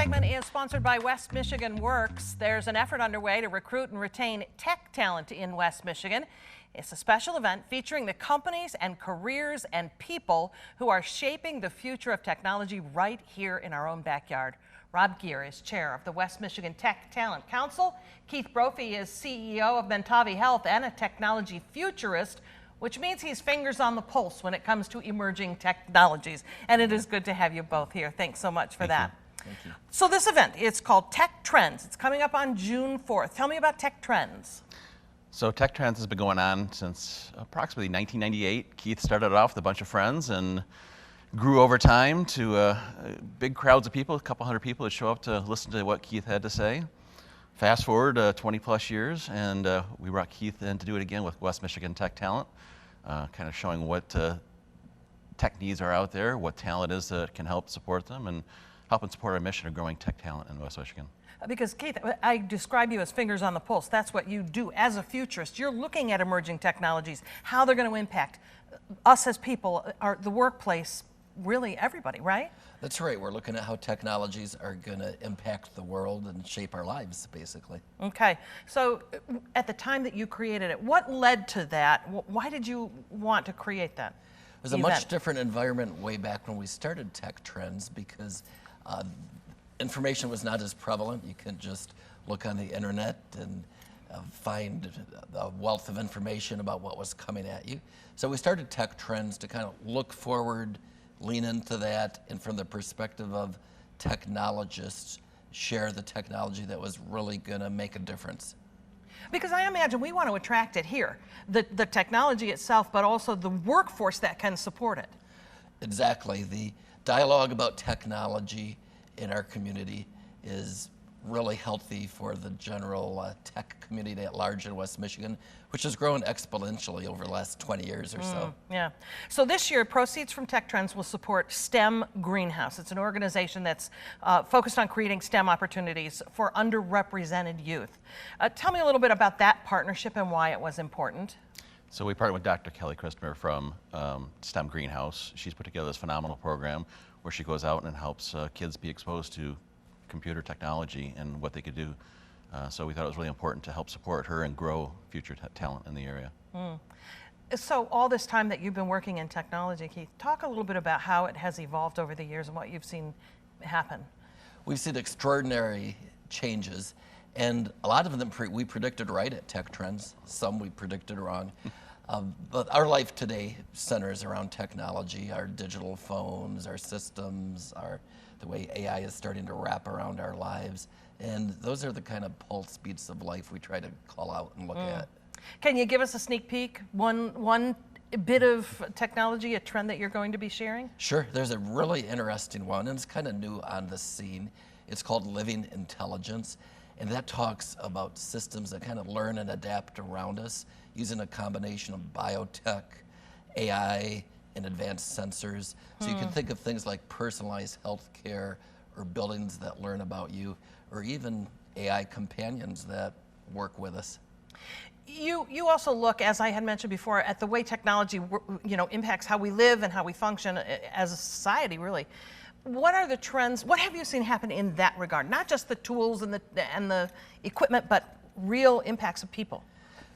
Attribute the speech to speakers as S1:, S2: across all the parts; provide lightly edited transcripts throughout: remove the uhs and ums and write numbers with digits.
S1: segment is sponsored by West Michigan Works. There's an effort underway to recruit and retain tech talent in West Michigan. It's a special event featuring the companies and careers and people who are shaping the future of technology right here in our own backyard. Rob Geer is chair of the West Michigan Tech Talent Council. Keith Brophy is CEO of Mentavi Health and a technology futurist, which means he's fingers on the pulse when it comes to emerging technologies. And it is good to have you both here. Thanks so much for that.
S2: Thank you.
S1: So this event, it's called Tech Trends. It's coming up on June 4th. Tell me about Tech Trends.
S2: So Tech Trends has been going on since approximately 1998. Keith started off with a bunch of friends and grew over time to big crowds of people, a couple hundred people that show up to listen to what Keith had to say. Fast forward 20 plus years, and we brought Keith in to do it again with West Michigan Tech Talent, kind of showing what tech needs are out there, what talent is that can help support them, and help and support our mission of growing tech talent in West Michigan.
S1: Because Keith, I describe you as fingers on the pulse. That's what you do as a futurist. You're looking at emerging technologies, how they're going to impact us as people, the workplace, really everybody, right?
S3: That's right. We're looking at how technologies are going to impact the world and shape our lives, basically.
S1: Okay. So at the time that you created it, what led to that? Why did you want to create that?
S3: It was a much different environment way back when we started Tech Trends because information was not as prevalent. You couldn't just look on the internet and find a wealth of information about what was coming at you. So we started Tech Trends to kind of look forward, lean into that, and from the perspective of technologists, share the technology that was really going to make a difference.
S1: Because I imagine we want to attract it here, the technology itself, but also the workforce that can support it.
S3: Exactly. The dialogue about technology in our community is really healthy for the general tech community at large in West Michigan, which has grown exponentially over the last 20 years or so.
S1: Yeah. So this year, proceeds from Tech Trends will support STEM Greenhouse. It's an organization that's focused on creating STEM opportunities for underrepresented youth. Tell me a little bit about that partnership and why it was important.
S2: So we partnered with Dr. Kelly Christopher from STEM Greenhouse. She's put together this phenomenal program where she goes out and helps kids be exposed to computer technology and what they could do. So we thought it was really important to help support her and grow future talent in the area.
S1: So all this time that you've been working in technology, Keith, talk a little bit about how it has evolved over the years and what you've seen happen.
S3: We've seen extraordinary changes, and a lot of them we predicted right at Tech Trends. Some we predicted wrong. But our life today centers around technology, our digital phones, our systems, the way AI is starting to wrap around our lives. And those are the kind of pulse beats of life we try to call out and look at.
S1: Can you give us a sneak peek? One bit of technology, a trend that you're going to be sharing?
S3: Sure. There's a really interesting one, and it's kind of new on the scene. It's called Living Intelligence, and that talks about systems that kind of learn and adapt around us using a combination of biotech, AI, and advanced sensors. So you can think of things like personalized health care or buildings that learn about you, or even AI companions that work with us.
S1: You also look, as I had mentioned before, at the way technology impacts how we live and how we function as a society, really. What are the trends? What have you seen happen in that regard? Not just the tools and the equipment, but real impacts of people.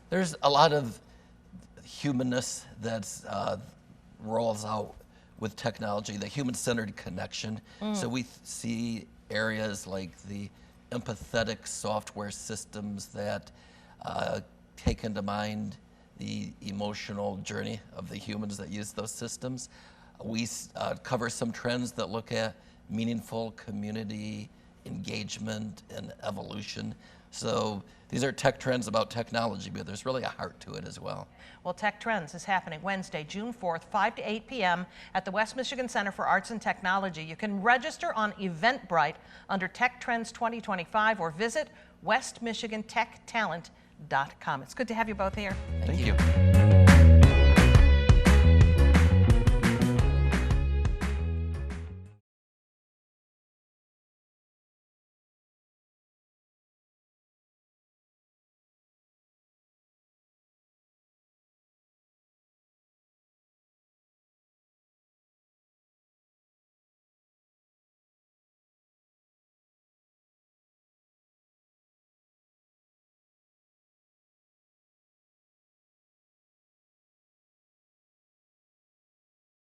S3: There's a lot of humanness that's rolls out with technology, the human-centered connection. So we see areas like the empathetic software systems that take into mind the emotional journey of the humans that use those systems. We cover some trends that look at meaningful community engagement and evolution. So these are tech trends about technology, but there's really a heart to it as well.
S1: Well, Tech Trends is happening Wednesday, June 4th, 5 to 8 p.m. at the West Michigan Center for Arts and Technology. You can register on Eventbrite under Tech Trends 2025 or visit westmichigantechtalent.com. It's good to have you both here.
S3: Thank you.